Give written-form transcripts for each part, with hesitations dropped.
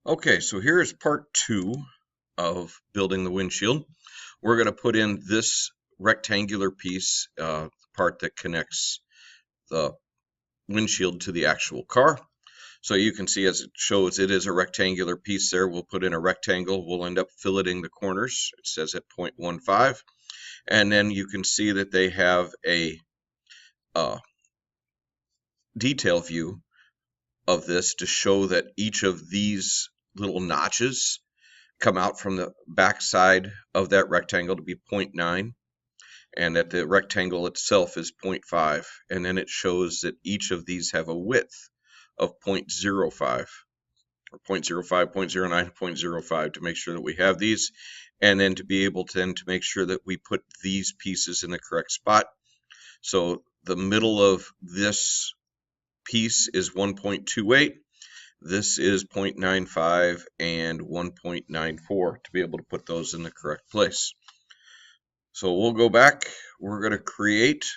Okay, so here's part 2 of building the windshield. We're going to put in this rectangular piece, part that connects the windshield to the actual car. So you can see as it shows it is a rectangular piece there. We'll put in a rectangle. We'll end up filleting the corners. It says at 0.15. And then you can see that they have a detail view of this to show that each of these little notches come out from the back side of that rectangle to be 0.9, and that the rectangle itself is 0.5, and then it shows that each of these have a width of 0.05 or 0.05, 0.09, 0.05 to make sure that we have these, and then to be able to make sure that we put these pieces in the correct spot. So the middle of this piece is 1.28. This is 0.95 and 1.94 to be able to put those in the correct place. So we'll go back. We're going to create,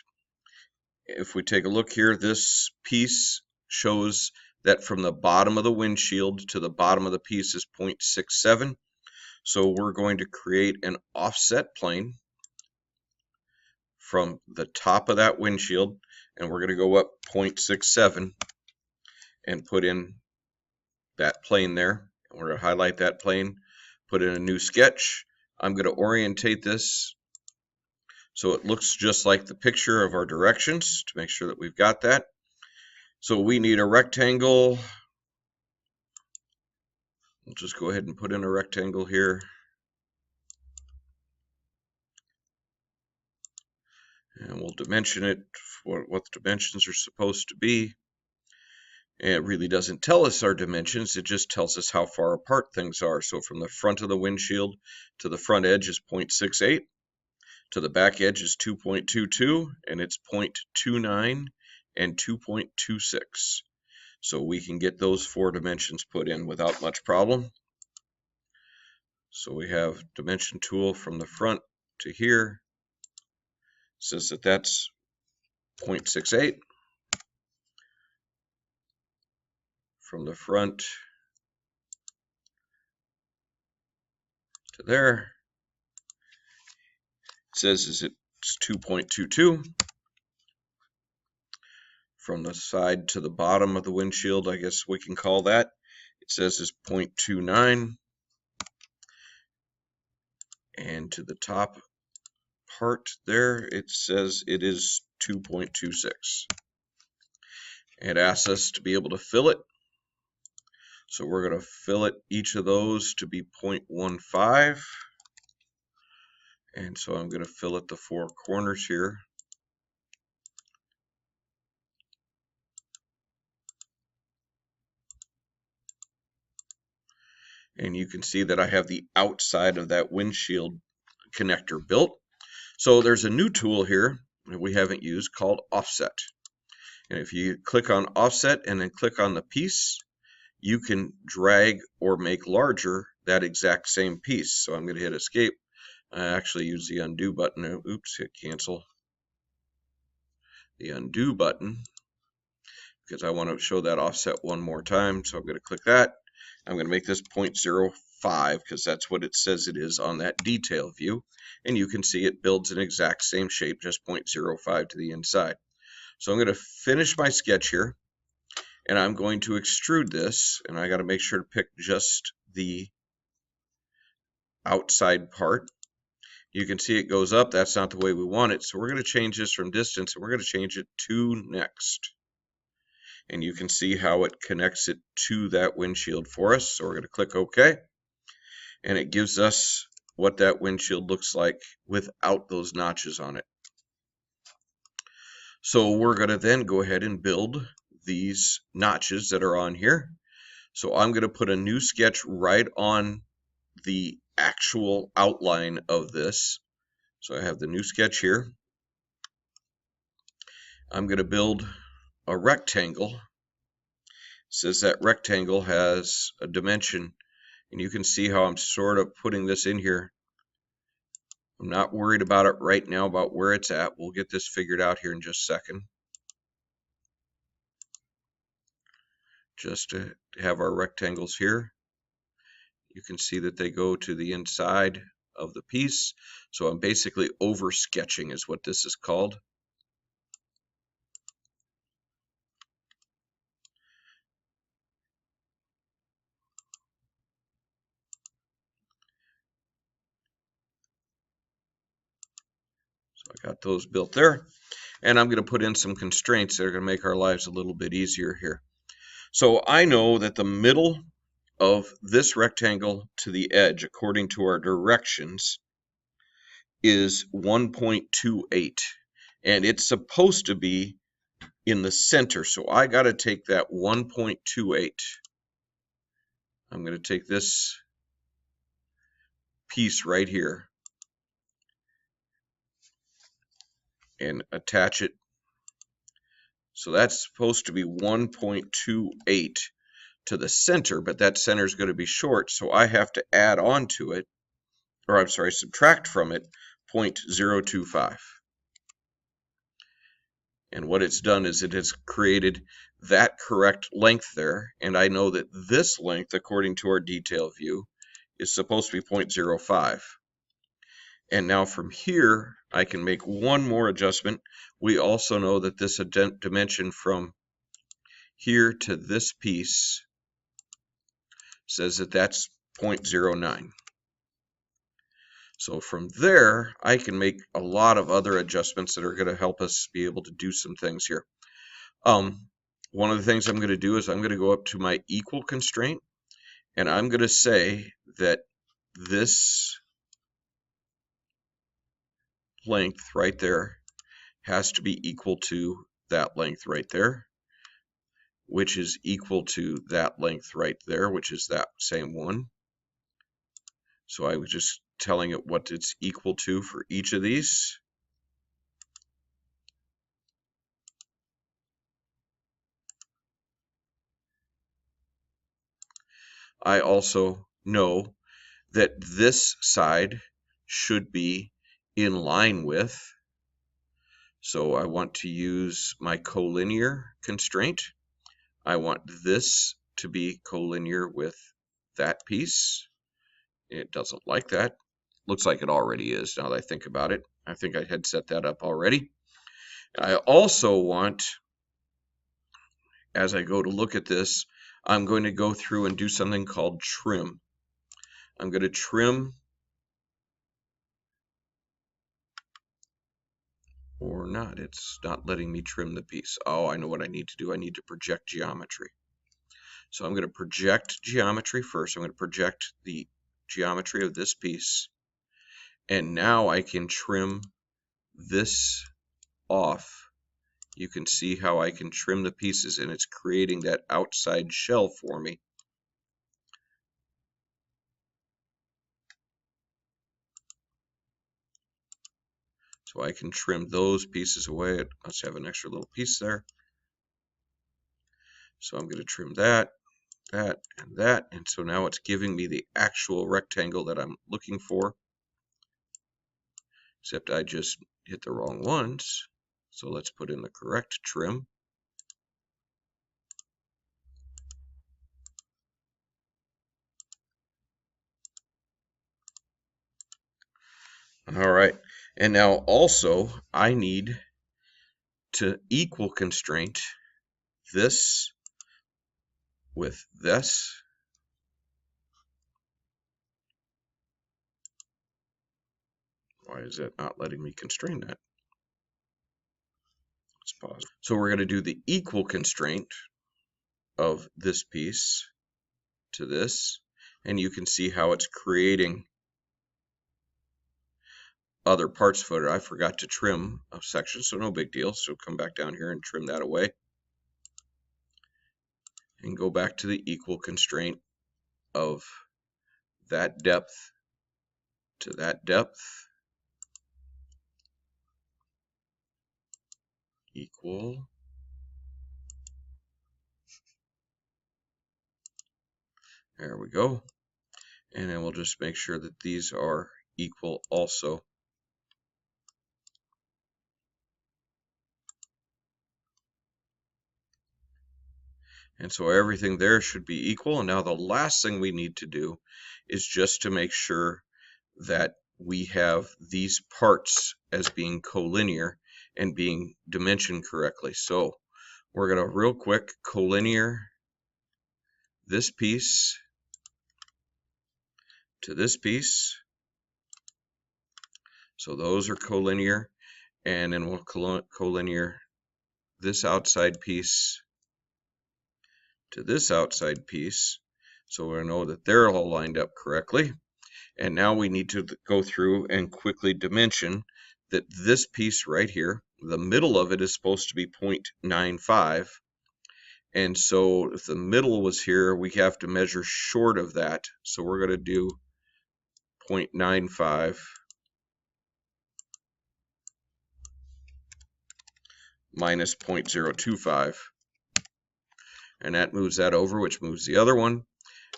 if we take a look here, this piece shows that from the bottom of the windshield to the bottom of the piece is 0.67. So we're going to create an offset plane from the top of that windshield, and we're going to go up 0.67 and put in that plane there. We're going to highlight that plane, put in a new sketch. I'm going to orientate this so it looks just like the picture of our directions to make sure that we've got that. So we need a rectangle. We'll just go ahead and put in a rectangle here. And we'll dimension it for what the dimensions are supposed to be. And it really doesn't tell us our dimensions, it just tells us how far apart things are. So from the front of the windshield to the front edge is 0.68, to the back edge is 2.22, and it's 0.29 and 2.26. So we can get those 4 dimensions put in without much problem. So we have dimension tool from the front to here. It says that that's 0.68. From the front to there, it says it's 2.22. From the side to the bottom of the windshield, I guess we can call that, it says is 0.29. And to the top part there, it says it is 2.26. It asks us to be able to fill it. So we're going to fill it each of those to be 0.15. And so I'm going to fill it the 4 corners here. And you can see that I have the outside of that windshield connector built. So there's a new tool here that we haven't used called offset. And if you click on offset and then click on the piece, you can drag or make larger that exact same piece. So I'm going to hit escape. I actually use the undo button. Oops, hit cancel. The undo button because I want to show that offset one more time. So I'm going to click that. I'm going to make this 0.05 because that's what it says it is on that detail view. And you can see it builds an exact same shape, just 0.05 to the inside. So I'm going to finish my sketch here, and I'm going to extrude this, and I got to make sure to pick just the outside part. You can see it goes up. That's not the way we want it. So we're going to change this from distance, and we're going to change it to next. And you can see how it connects it to that windshield for us. So we're going to click OK. And it gives us what that windshield looks like without those notches on it. So we're going to then go ahead and build these notches that are on here. So I'm going to put a new sketch right on the actual outline of this. So I have the new sketch here. I'm going to build a rectangle. It says that rectangle has a dimension, and you can see how I'm sort of putting this in here. I'm not worried about it right now about where it's at. We'll get this figured out here in just a second. Just to have our rectangles here. You can see that they go to the inside of the piece. So I'm basically over sketching is what this is called. So I got those built there. And I'm going to put in some constraints that are going to make our lives a little bit easier here. So I know that the middle of this rectangle to the edge, according to our directions, is 1.28. And it's supposed to be in the center. So I got to take that 1.28. I'm going to take this piece right here and attach it. So that's supposed to be 1.28 to the center, but that center is going to be short, so I have to add on to it, or I'm sorry, subtract from it 0.025. And what it's done is it has created that correct length there, and I know that this length, according to our detail view, is supposed to be 0.05. And now from here, I can make one more adjustment. We also know that this dimension from here to this piece says that that's 0.09. So from there, I can make a lot of other adjustments that are going to help us be able to do some things here. One of the things I'm going to do is I'm going to go up to my equal constraint, and I'm going to say that this length right there has to be equal to that length right there, which is equal to that length right there, which is that same one. So I was just telling it what it's equal to for each of these. I also know that this side should be in line with, so I want to use my collinear constraint. I want this to be collinear with that piece. It doesn't like that. Looks like it already is now that I think about it. I think I had set that up already. I also want, as I go to look at this, I'm going to go through and do something called trim. I'm going to trim, or not. It's not letting me trim the piece. Oh, I know what I need to do. I need to project geometry. So I'm going to project geometry first. I'm going to project the geometry of this piece. And now I can trim this off. You can see how I can trim the pieces, and it's creating that outside shell for me. So I can trim those pieces away. Let's have an extra little piece there. So I'm going to trim that, that, and that. And so now it's giving me the actual rectangle that I'm looking for. Except I just hit the wrong ones. So let's put in the correct trim. All right. And now also I need to equal constraint this with this. Why is it not letting me constrain that? Let's pause. So we're going to do the equal constraint of this piece to this, and you can see how it's creating other parts of it. I forgot to trim a section, so no big deal. So come back down here and trim that away. And go back to the equal constraint of that depth to that depth. Equal. There we go. And then we'll just make sure that these are equal also. And so everything there should be equal. And now the last thing we need to do is just to make sure that we have these parts as being collinear and being dimensioned correctly. So we're going to real quick collinear this piece to this piece. So those are collinear, and then we'll collinear this outside piece to this outside piece. So we'll know that they're all lined up correctly. And now we need to go through and quickly dimension that this piece right here, the middle of it is supposed to be 0.95. And so if the middle was here, we have to measure short of that. So we're going to do 0.95 minus 0.025. And that moves that over, which moves the other one.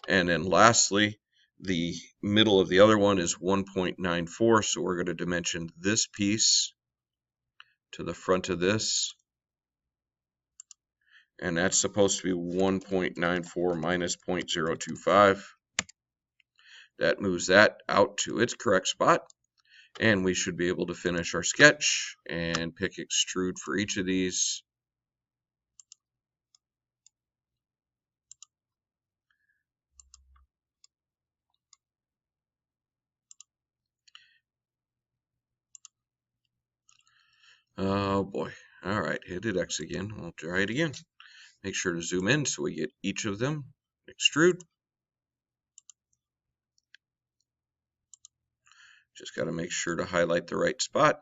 And then lastly, the middle of the other one is 1.94. So we're going to dimension this piece to the front of this. And that's supposed to be 1.94 minus 0.025. That moves that out to its correct spot. And we should be able to finish our sketch and pick extrude for each of these. Oh boy. All right, hit it X again. We'll try it again. Make sure to zoom in so we get each of them. Extrude. Just got to make sure to highlight the right spot.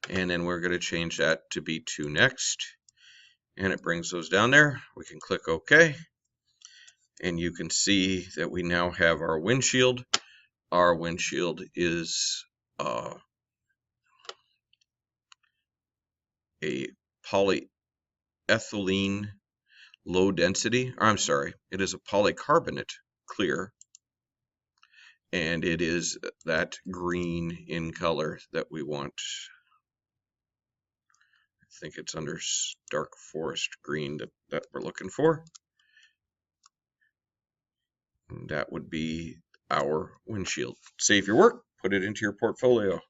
And then we're going to change that to B2 next. And it brings those down there. We can click OK. And you can see that we now have our windshield. Our windshield is a polyethylene low density, or I'm sorry, it is a polycarbonate clear, and it is that green in color that we want. I think it's under dark forest green that we're looking for. And that would be our windshield. Save your work, put it into your portfolio.